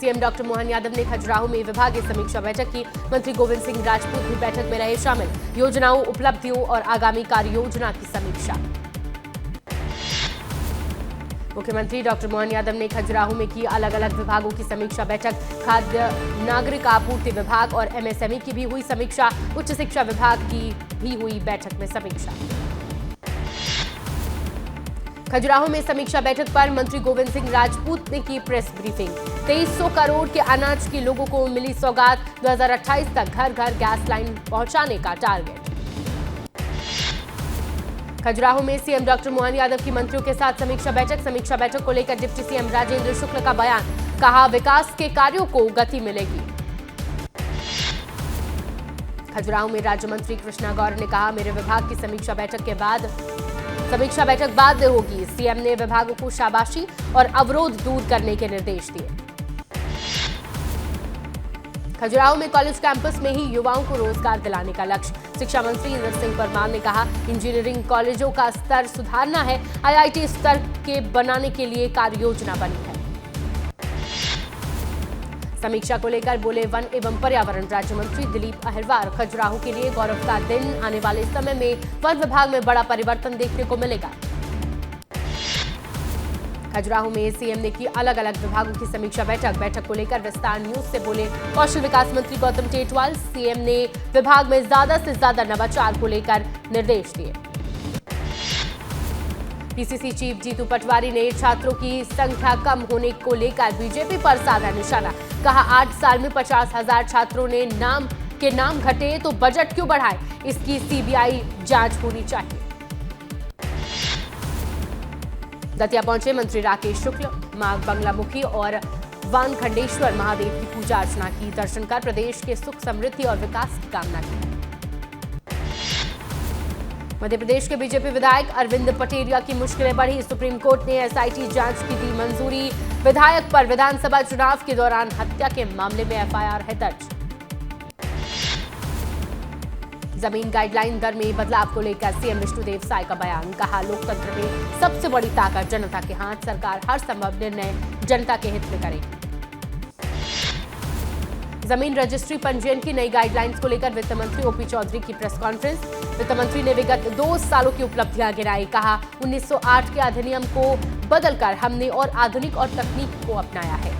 CM doctor Mohan Yadav ने खजुराहो में विभागीय समीक्षा बैठक की। मंत्री गोविंद सिंह राजपूत भी बैठक में रहे शामिल। योजनाओं, उपलब्धियों और आगामी कार्य योजना की समीक्षा। मुख्यमंत्री डॉक्टर मोहन यादव ने खजुराहो में की अलग अलग विभागों की समीक्षा बैठक। खाद्य नागरिक आपूर्ति विभाग और एमएसएमई की भी हुई समीक्षा। उच्च शिक्षा विभाग की भी हुई बैठक में समीक्षा। खजुराहो में समीक्षा बैठक पर मंत्री गोविंद सिंह राजपूत ने की प्रेस ब्रीफिंग। 2300 करोड़ के अनाज की लोगों को मिली सौगात। 2028 तक घर घर गैस लाइन पहुंचाने का टारगेट। खजुराहो में सीएम डॉक्टर मोहन यादव की मंत्रियों के साथ समीक्षा बैठक। समीक्षा बैठक को लेकर डिप्टी सीएम राजेंद्र शुक्ल का बयान। कहा, विकास के कार्यों को गति मिलेगी। खजुराहो में राज्य मंत्री कृष्णा गौर ने कहा, मेरे विभाग की समीक्षा बैठक बाद होगी। सीएम ने विभागों को शाबाशी और अवरोध दूर करने के निर्देश दिए। खजुराहो में कॉलेज कैंपस में ही युवाओं को रोजगार दिलाने का लक्ष्य। शिक्षा मंत्री इंद्र सिंह परमार ने कहा, इंजीनियरिंग कॉलेजों का स्तर सुधारना है। आईआईटी स्तर के बनाने के लिए कार्य योजना बनी है। समीक्षा को लेकर बोले वन एवं पर्यावरण राज्य मंत्री दिलीप अहिरवार। खजुराहो के लिए गौरव का दिन। आने वाले समय में वन विभाग में बड़ा परिवर्तन देखने को मिलेगा। खजुराहो में सीएम ने की अलग अलग विभागों की समीक्षा बैठक। बैठक को लेकर विस्तार न्यूज से बोले कौशल विकास मंत्री गौतम टेटवाल। सीएम ने विभाग में ज्यादा से ज्यादा नवाचार को लेकर निर्देश दिए। पीसीसी चीफ जीतू पटवारी ने छात्रों की संख्या कम होने को लेकर बीजेपी पर साधा निशाना। कहा, 8 साल में 50,000 छात्रों ने नाम घटे तो बजट क्यों बढ़ाए? इसकी सीबीआई जांच होनी चाहिए। दतिया पहुंचे मंत्री राकेश शुक्ल। मां बंगलामुखी और वानखंडेश्वर महादेव की पूजा अर्चना की। दर्शन कर प्रदेश के सुख समृद्धि और विकास की कामना की। मध्य प्रदेश के बीजेपी विधायक अरविंद पटेरिया की मुश्किलें बढ़ी। सुप्रीम कोर्ट ने एसआईटी जांच की दी मंजूरी। विधायक पर विधानसभा चुनाव के दौरान हत्या के मामले में एफआईआर है दर्ज। जमीन गाइडलाइन दर में बदलाव को लेकर सीएम विष्णुदेव साय का बयान। कहा, लोकतंत्र में सबसे बड़ी ताकत जनता के हाथ। सरकार हर संभव निर्णय जनता के हित में करेगी। जमीन रजिस्ट्री पंजीयन की नई गाइडलाइंस को लेकर वित्त मंत्री ओपी चौधरी की प्रेस कॉन्फ्रेंस। वित्त मंत्री ने विगत 2 सालों की उपलब्धियां गिनाई। कहा, 1908 के अधिनियम को बदलकर हमने और आधुनिक और तकनीक को अपनाया है।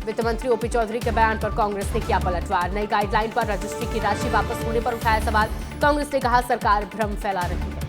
वित्त मंत्री ओपी चौधरी के बयान पर कांग्रेस ने किया पलटवार। नई गाइडलाइन पर रजिस्ट्री की राशि वापस होने पर उठाया सवाल। कांग्रेस ने कहा, सरकार भ्रम फैला रही है।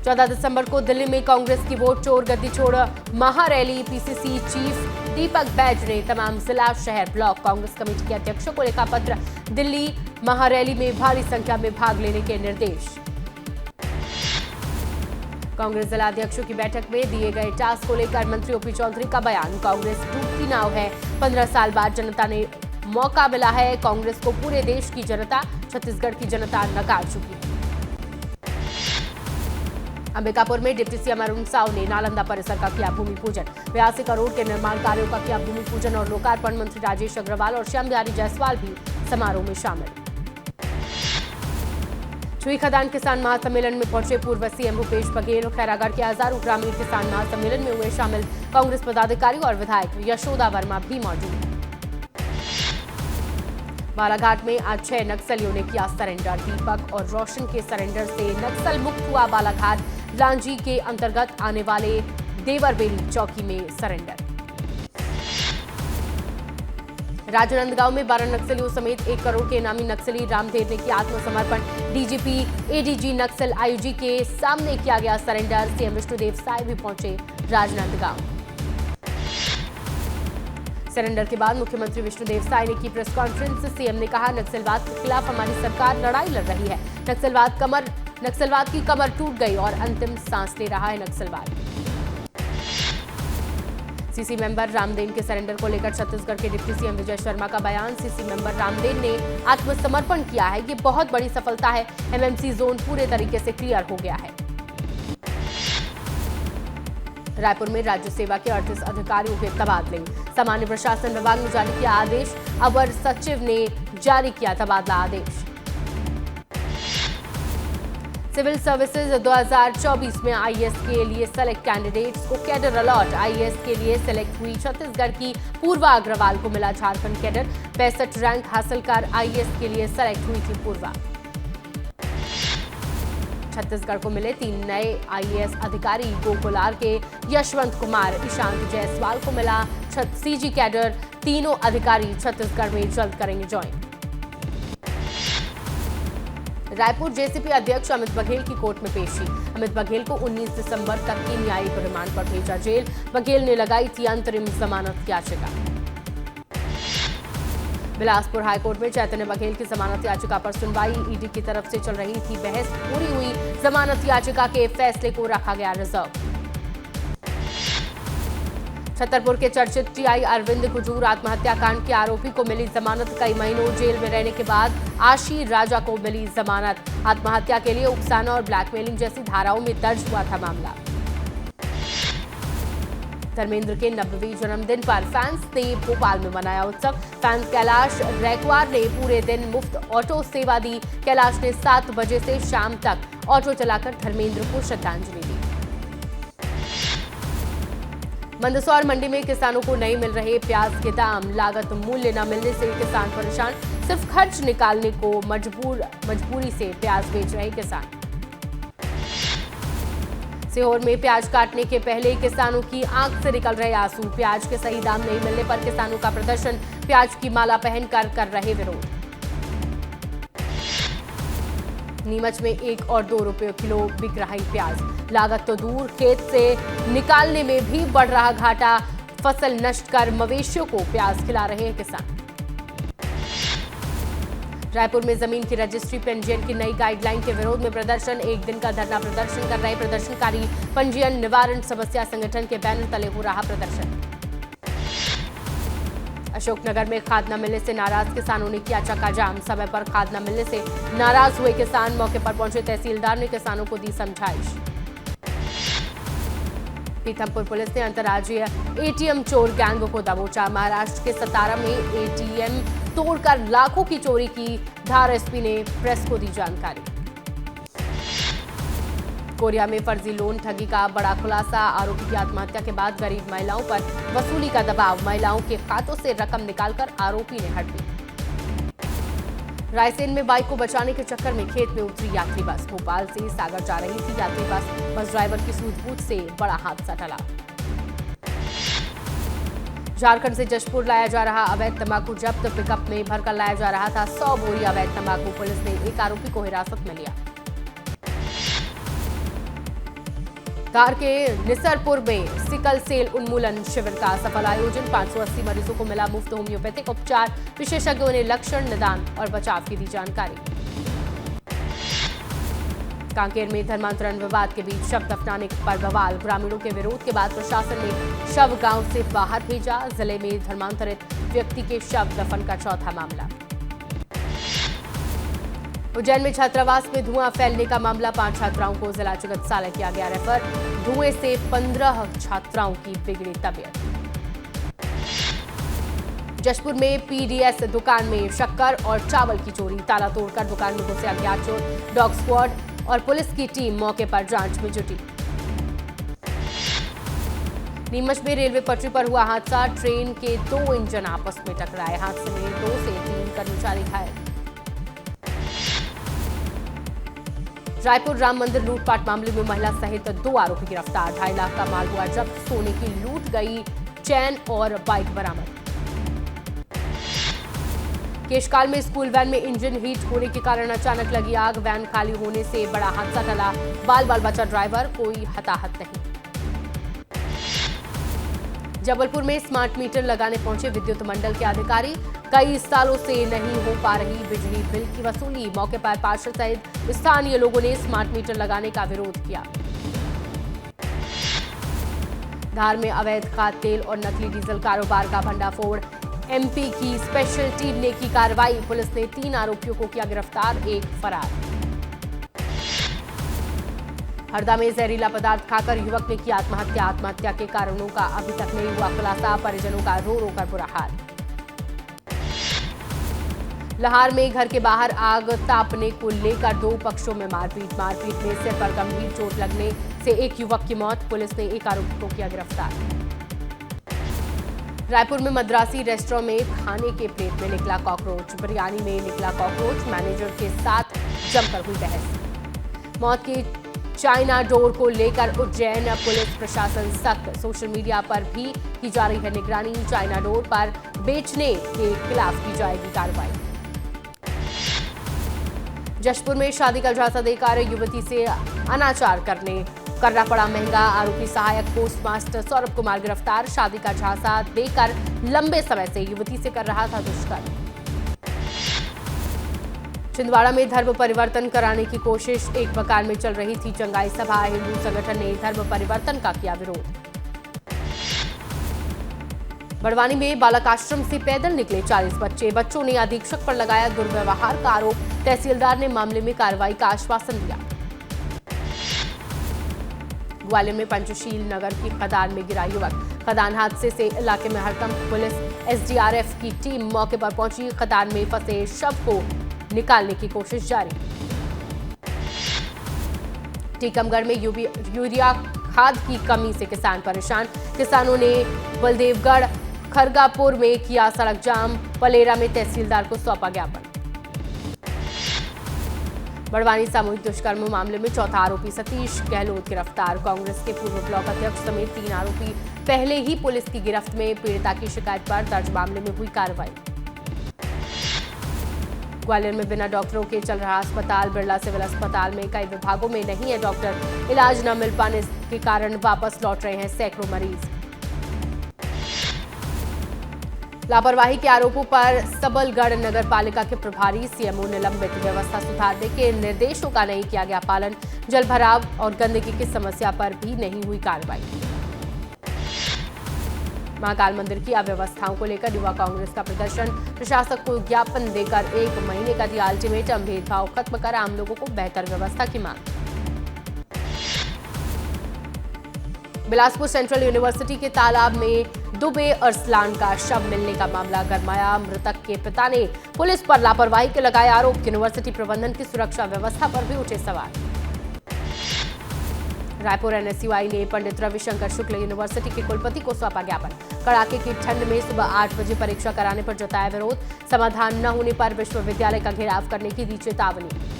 14 दिसंबर को दिल्ली में कांग्रेस की वोट चोर गद्दी छोड़ महारैली। पीसीसी चीफ दीपक बैज ने तमाम जिला, शहर, ब्लॉक कांग्रेस कमेटी के अध्यक्षों को लिखा पत्र। दिल्ली महारैली में भारी संख्या में भाग लेने के निर्देश। कांग्रेस जिलाध्यक्षों की बैठक में दिए गए टास्क को लेकर मंत्री ओपी चौधरी का बयान। कांग्रेस डूबती नाव है। 15 साल बाद जनता ने मौका मिला है। कांग्रेस को पूरे देश की जनता, छत्तीसगढ़ की जनता नकार चुकी है। अंबिकापुर में डिप्टी सीएम अरुण साव ने नालंदा परिसर का किया भूमि पूजन। 82 करोड़ के निर्माण कार्यों का किया भूमि पूजन और लोकार्पण। मंत्री राजेश अग्रवाल और श्याम बिहारी जायसवाल भी समारोह में शामिल। छुई खदान किसान महासम्मेलन में पहुंचे पूर्व सीएम भूपेश बघेल। खैरागढ़ के हजारों ग्रामीण किसान महासम्मेलन में हुए शामिल। कांग्रेस पदाधिकारी और विधायक यशोदा वर्मा भी मौजूद। बालाघाट में आज 6 नक्सलियों ने किया सरेंडर। दीपक और रोशन के सरेंडर से नक्सल मुक्त हुआ बालाघाट। लांजी के अंतर्गत आने वाले देवरबेली चौकी में सरेंडर। राजनांदगांव में 12 नक्सलियों समेत 1 करोड़ के इनामी नक्सली रामदेव ने किया आत्मसमर्पण। डीजीपी एडीजी नक्सल आईजी के सामने किया गया सरेंडर। सीएम विष्णुदेव साय भी पहुंचे राजनांदगांव। सरेंडर के बाद मुख्यमंत्री विष्णुदेव साय ने की प्रेस कॉन्फ्रेंस। सीएम ने कहा, नक्सलवाद के खिलाफ हमारी सरकार लड़ाई लड़ रही है। नक्सलवाद की कमर टूट गई और अंतिम सांस ले रहा है नक्सलवाद। सीसी मेंबर रामदेन के सरेंडर को लेकर छत्तीसगढ़ के डिप्टी सीएम विजय शर्मा का बयान। सीसी मेंबर रामदेन ने आत्मसमर्पण किया है। ये बहुत बड़ी सफलता है। एमएमसी जोन पूरे तरीके से क्लियर हो गया है। रायपुर में राज्य सेवा के 38 अधिकारियों के तबादले। सामान्य प्रशासन विभाग ने जारी किया आदेश। अवर सचिव ने जारी किया तबादला आदेश। सिविल सर्विसेज 2024 में आईएएस के लिए सेलेक्ट कैंडिडेट्स को कैडर अलॉट। आईएएस के लिए सेलेक्ट हुई छत्तीसगढ़ की पूर्वा अग्रवाल को मिला झारखंड कैडर। 65 रैंक हासिल कर आईएएस के लिए सेलेक्ट हुई थी पूर्वा। छत्तीसगढ़ को मिले 3 नए आईएएस अधिकारी। गोकुल आर के, यशवंत कुमार, ईशांत जायसवाल को मिला सीजी कैडर। तीनों अधिकारी छत्तीसगढ़ में जल्द करेंगे ज्वाइन। रायपुर जेसीपी अध्यक्ष अमित बघेल की कोर्ट में पेशी। अमित बघेल को 19 दिसंबर तक की न्यायिक रिमांड पर भेजा जेल। बघेल ने लगाई थी अंतरिम जमानत याचिका। बिलासपुर हाईकोर्ट में चैतन्य बघेल की जमानत याचिका पर सुनवाई। ईडी की तरफ से चल रही थी बहस। पूरी हुई जमानत याचिका के फैसले को रखा गया रिजर्व। छतरपुर के चर्चित टीआई अरविंद कुजूर आत्महत्या कांड के आरोपी को मिली जमानत। कई महीनों जेल में रहने के बाद आशी राजा को मिली जमानत। आत्महत्या के लिए उकसाना और ब्लैकमेलिंग जैसी धाराओं में दर्ज हुआ था मामला। धर्मेंद्र के 90वें जन्मदिन पर फैंस ने भोपाल में मनाया उत्सव। फैंस कैलाश रैकवार ने पूरे दिन मुफ्त ऑटो सेवा दी। कैलाश ने 7 बजे से शाम तक ऑटो चलाकर धर्मेंद्र को श्रद्धांजलि दी। मंदसौर मंडी में किसानों को नहीं मिल रहे प्याज के दाम। लागत मूल्य न मिलने से किसान परेशान। सिर्फ खर्च निकालने को मजबूरी से प्याज बेच रहे किसान। सीहोर में प्याज काटने के पहले किसानों की आंख से निकल रहे आंसू। प्याज के सही दाम नहीं मिलने पर किसानों का प्रदर्शन। प्याज की माला पहनकर कर रहे विरोध। नीमच में 1 और 2 रुपये किलो बिक रहा है प्याज। लागत तो दूर, खेत से निकालने में भी बढ़ रहा घाटा। फसल नष्ट कर मवेशियों को प्याज खिला रहे हैं किसान। रायपुर में जमीन की रजिस्ट्री पंजीयन की नई गाइडलाइन के विरोध में प्रदर्शन। 1 दिन का धरना प्रदर्शन कर रहे प्रदर्शनकारी। पंजीयन निवारण समस्या संगठन के बैनर तले हो रहा प्रदर्शन। अशोकनगर में खाद न मिलने से नाराज किसानों ने किया चक्का जाम। समय पर खाद न मिलने से नाराज हुए किसान। मौके पर पहुंचे तहसीलदार ने किसानों को दी समझाइश। पीथमपुर पुलिस ने अंतर्राज्यीय एटीएम चोर गैंग को दबोचा। महाराष्ट्र के सतारा में एटीएम तोड़कर लाखों की चोरी की। धार एसपी ने प्रेस को दी जानकारी। कोरिया में फर्जी लोन ठगी का बड़ा खुलासा। आरोपी की आत्महत्या के बाद गरीब महिलाओं पर वसूली का दबाव। महिलाओं के खातों से रकम निकालकर आरोपी ने हड़पी। रायसेन में बाइक को बचाने के चक्कर में खेत में उतरी यात्री बस। भोपाल से सागर जा रही थी यात्री बस ड्राइवर की सूझबूझ से बड़ा हादसा टला। झारखंड से जशपुर लाया जा रहा अवैध तंबाकू जब्त। पिकअप में भरकर लाया जा रहा था 100 बोरी अवैध तंबाकू। पुलिस ने एक आरोपी को हिरासत में लिया। धार के निसरपुर में सिकल सेल उन्मूलन शिविर का सफल आयोजन। 580 मरीजों को मिला मुफ्त होम्योपैथिक उपचार। विशेषज्ञों ने लक्षण, निदान और बचाव की दी जानकारी। कांकेर में धर्मांतरण विवाद के बीच शव दफनाने पर बवाल। ग्रामीणों के विरोध के बाद प्रशासन ने शव गांव से बाहर भेजा। जिले में धर्मांतरित व्यक्ति के शव दफन का चौथा मामला। उज्जैन में छात्रावास में धुआं फैलने का मामला। 5 छात्राओं को जिला चिकित्सालय किया गया रेफर। धुएं से 15 छात्राओं की बिगड़ी तबीयत। जशपुर में पीडीएस दुकान में शक्कर और चावल की चोरी। ताला तोड़कर दुकान में घुसे अज्ञात चोर। डॉग स्क्वाड और पुलिस की टीम मौके पर जांच में जुटी। नीमच में रेलवे पटरी पर हुआ हादसा। ट्रेन के 2 इंजन आपस में टकराए। हादसे में 2 से 3 कर्मचारी घायल। रायपुर राम मंदिर लूटपाट मामले में महिला सहित 2 आरोपी गिरफ्तार। 2.5 लाख का माल हुआ जब्त। सोने की लूट गई चैन और बाइक बरामद। केशकाल में स्कूल वैन में इंजन हीट होने के कारण अचानक लगी आग। वैन खाली होने से बड़ा हादसा टला। बाल बचा ड्राइवर, कोई हताहत नहीं। जबलपुर में स्मार्ट मीटर लगाने पहुंचे विद्युत मंडल के अधिकारी। कई सालों से नहीं हो पा रही बिजली बिल की वसूली। मौके पर पार्षद सहित स्थानीय लोगों ने स्मार्ट मीटर लगाने का विरोध किया। धार में अवैध खाद्य तेल और नकली डीजल कारोबार का भंडाफोड़। एमपी की स्पेशल टीम ने की कार्रवाई। पुलिस ने 3 आरोपियों को किया गिरफ्तार, 1 फरार। हरदा में जहरीला पदार्थ खाकर युवक ने की आत्महत्या। आत्महत्या के कारणों का अभी तक नहीं हुआ खुलासा। परिजनों का रो रो कर बुरा हाल। लाहौर में घर के बाहर आग तापने को लेकर दो पक्षों में मारपीट में सिर पर गंभीर चोट लगने से एक युवक की मौत। पुलिस ने एक आरोपी को किया गिरफ्तार। रायपुर में मद्रासी रेस्टोरेंट में खाने के प्लेट में निकला कॉकरोच। बिरयानी में निकला कॉकरोच। मैनेजर के साथ जमकर हुई बहस। मौत की चाइना डोर को लेकर उज्जैन पुलिस प्रशासन सख्त। सोशल मीडिया पर भी की जा रही है निगरानी। चाइना डोर पर बेचने के खिलाफ की जाएगी कार्रवाई। जशपुर में शादी का झांसा देकर युवती से अनाचार करना पड़ा महंगा। आरोपी सहायक पोस्टमास्टर सौरभ कुमार गिरफ्तार। शादी का झांसा देकर लंबे समय से युवती से कर रहा था दुष्कर्म। छिंदवाड़ा में धर्म परिवर्तन कराने की कोशिश। एक मकान में चल रही थी चंगाई सभा। हिंदू संगठन ने धर्म परिवर्तन का किया विरोध। बड़वानी में बालक आश्रम से पैदल निकले 40 बच्चे। बच्चों ने अधीक्षक पर लगाया दुर्व्यवहार का आरोप। तहसीलदार ने मामले में कार्रवाई का आश्वासन दिया। ग्वालियर में पंचशील नगर की खदान में गिरा युवक। खदान हादसे से इलाके में हड़कंप। पुलिस एसडीआरएफ की टीम मौके पर पहुंची। खदान में फंसे शव को निकालने की कोशिश जारी। टीकमगढ़ में यूरिया खाद की कमी से किसान परेशान। किसानों ने बलदेवगढ़ खरगापुर में किया सड़क जाम। पलेरा में तहसीलदार को सौंपा ज्ञापन। बड़वानी सामूहिक दुष्कर्म मामले में चौथा आरोपी सतीश गहलोत गिरफ्तार। कांग्रेस के पूर्व ब्लॉक अध्यक्ष समेत 3 आरोपी पहले ही पुलिस की गिरफ्त में। पीड़िता की शिकायत पर दर्ज मामले में हुई कार्रवाई। ग्वालियर में बिना डॉक्टरों के चल रहा अस्पताल। बिरला सिविल अस्पताल में कई विभागों में नहीं है डॉक्टर। इलाज न मिल पाने के कारण वापस लौट रहे हैं सैकड़ों मरीज। लापरवाही के आरोपों पर सबलगढ़ नगर पालिका के प्रभारी सीएमओ निलंबित। व्यवस्था सुधारने के निर्देशों का नहीं किया गया पालन। जलभराव और गंदगी की समस्या पर भी नहीं हुई कार्रवाई। महाकाल मंदिर की अव्यवस्थाओं को लेकर युवा कांग्रेस का प्रदर्शन। प्रशासक को ज्ञापन देकर 1 महीने का दिया अल्टीमेटम। भेदभाव खत्म कर आम लोगों को बेहतर व्यवस्था की मांग। बिलासपुर सेंट्रल यूनिवर्सिटी के तालाब में डूबे अरसलान का शव मिलने का मामला गरमाया। मृतक के पिता ने पुलिस पर लापरवाही के लगाए आरोप। यूनिवर्सिटी प्रबंधन की सुरक्षा व्यवस्था पर भी उठे सवाल। रायपुर एनएसयूआई ने पंडित रविशंकर शुक्ल यूनिवर्सिटी के कुलपति को सौंपा ज्ञापन। कड़ाके की ठंड में सुबह 8 बजे परीक्षा कराने पर जताया विरोध। समाधान न होने पर विश्वविद्यालय का घेराव करने की दी चेतावनी।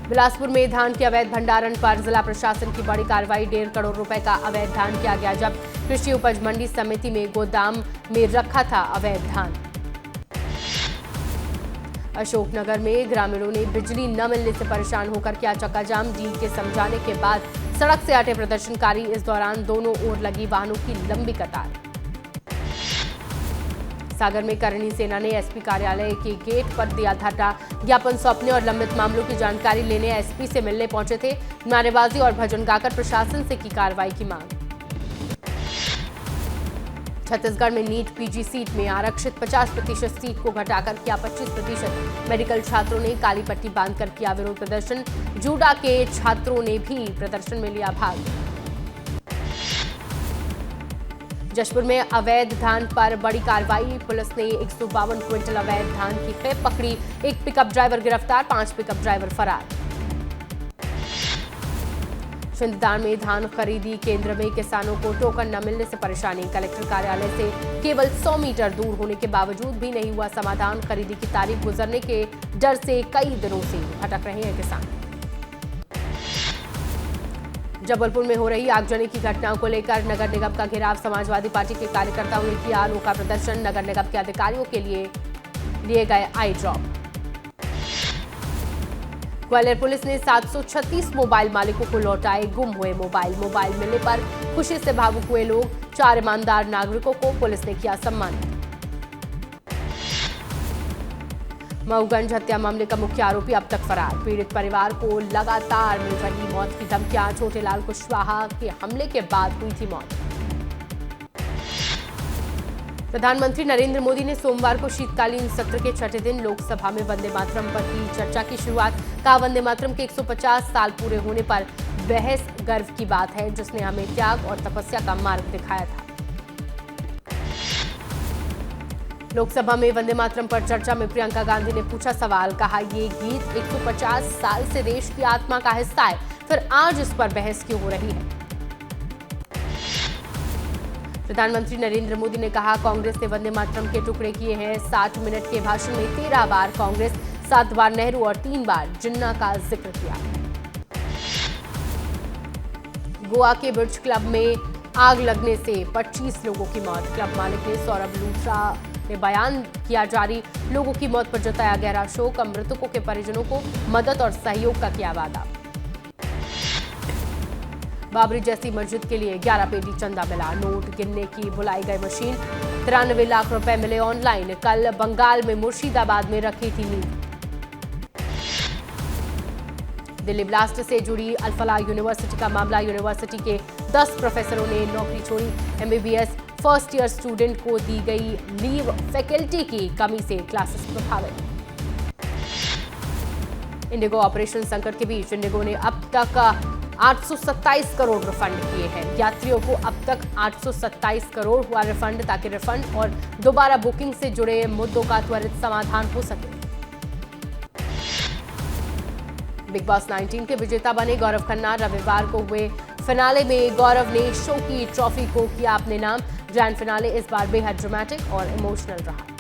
बिलासपुर में धान के अवैध भंडारण पर जिला प्रशासन की बड़ी कार्रवाई। 1.5 करोड़ रुपए का अवैध धान किया गया जब्त। कृषि उपज मंडी समिति में गोदाम में रखा था अवैध धान। अशोकनगर में ग्रामीणों ने बिजली न मिलने से परेशान होकर किया चक्का जाम। डील के समझाने के बाद सड़क से हटे प्रदर्शनकारी। इस दौरान दोनों ओर लगी वाहनों की लंबी कतार। सागर में करणी सेना ने एसपी कार्यालय के गेट पर दिया धरना। ज्ञापन सौंपने और लंबित मामलों की जानकारी लेने एसपी से मिलने पहुंचे थे। नारेबाजी और भजन गाकर प्रशासन से की कार्रवाई की मांग। छत्तीसगढ़ में नीट पीजी सीट में आरक्षित 50% सीट को घटाकर किया 25%। मेडिकल छात्रों ने काली पट्टी बांधकर किया विरोध प्रदर्शन। जूडा के छात्रों ने भी प्रदर्शन में लिया भाग। जशपुर में अवैध धान पर बड़ी कार्रवाई। पुलिस ने 152 क्विंटल अवैध धान की खेप पकड़ी। 1 पिकअप ड्राइवर गिरफ्तार। 5 पिकअप ड्राइवर फरार। छिंददान में धान खरीदी केंद्र में किसानों को टोकन न मिलने से परेशानी। कलेक्टर कार्यालय से केवल 100 मीटर दूर होने के बावजूद भी नहीं हुआ समाधान। खरीदी की तारीख गुजरने के डर से कई दिनों से भटक रहे हैं किसान। जबलपुर में हो रही आगजनी की घटनाओं को लेकर नगर निगम का घेराव। समाजवादी पार्टी के कार्यकर्ताओं ने किया अनोखा प्रदर्शन। नगर निगम के अधिकारियों के लिए गए आई ड्रॉप। ग्वालियर पुलिस ने 736 मोबाइल मालिकों को लौटाए गुम हुए मोबाइल। मोबाइल मिलने पर खुशी से भावुक हुए लोग। 4 ईमानदार नागरिकों को पुलिस ने किया सम्मानित। मऊगंज हत्या मामले का मुख्य आरोपी अब तक फरार। पीड़ित परिवार को लगातार मिल रही मौत की धमकियां। छोटेलाल कुशवाहा के हमले के बाद हुई थी मौत। प्रधानमंत्री नरेंद्र मोदी ने सोमवार को शीतकालीन सत्र के 6ठे दिन लोकसभा में वंदे मातरम पर की चर्चा की शुरुआत। कहा, वंदे मातरम के 150 साल पूरे होने पर बहस गर्व की बात है, जिसने हमें त्याग और तपस्या का मार्ग दिखाया था। लोकसभा में वंदे मातरम पर चर्चा में प्रियंका गांधी ने पूछा सवाल, कहा ये गीत 150 साल से देश की आत्मा का हिस्सा है, फिर आज इस पर बहस क्यों हो रही है। प्रधानमंत्री नरेंद्र मोदी ने कहा कांग्रेस ने वंदे मातरम के टुकड़े किए हैं। 60 मिनट के भाषण में 13 बार कांग्रेस, 7 बार नेहरू और 3 बार जिन्ना का जिक्र किया। गोवा के ब्रिज क्लब में आग लगने से 25 लोगों की मौत। क्लब मालिक ने सौरभ लूथरा ने बयान किया जारी, लोगों की मौत पर जताया गहरा शोक, मृतकों के परिजनों को मदद और सहयोग का किया वादा। बाबरी जैसी मस्जिद के लिए 11 पेटी चंदा मिला। नोट गिनने की बुलाई गई मशीन। 93 लाख रुपए मिले ऑनलाइन। कल बंगाल में मुर्शिदाबाद में रखी थी नींव। दिल्ली ब्लास्ट से जुड़ी अल-फलाह यूनिवर्सिटी का मामला। यूनिवर्सिटी के 10 प्रोफेसरों ने नौकरी छोड़ी। एमबीबीएस फर्स्ट ईयर स्टूडेंट को दी गई लीव। फैकल्टी की कमी से क्लासेस प्रभावित। इंडिगो ऑपरेशन संकट के बीच इंडिगो ने अब तक 827 करोड़ रिफंड किए हैं। यात्रियों को अब तक 827 करोड़ हुआ रिफंड, ताकि रिफंड और दोबारा बुकिंग से जुड़े मुद्दों का त्वरित समाधान हो सके। बिग बॉस 19 के विजेता बने गौरव खन्ना। रविवार को हुए फिनाले में गौरव ने शो की ट्रॉफी को किया अपने नाम। ग्रैंड फिनाले इस बार बेहद ड्रामेटिक और इमोशनल रहा।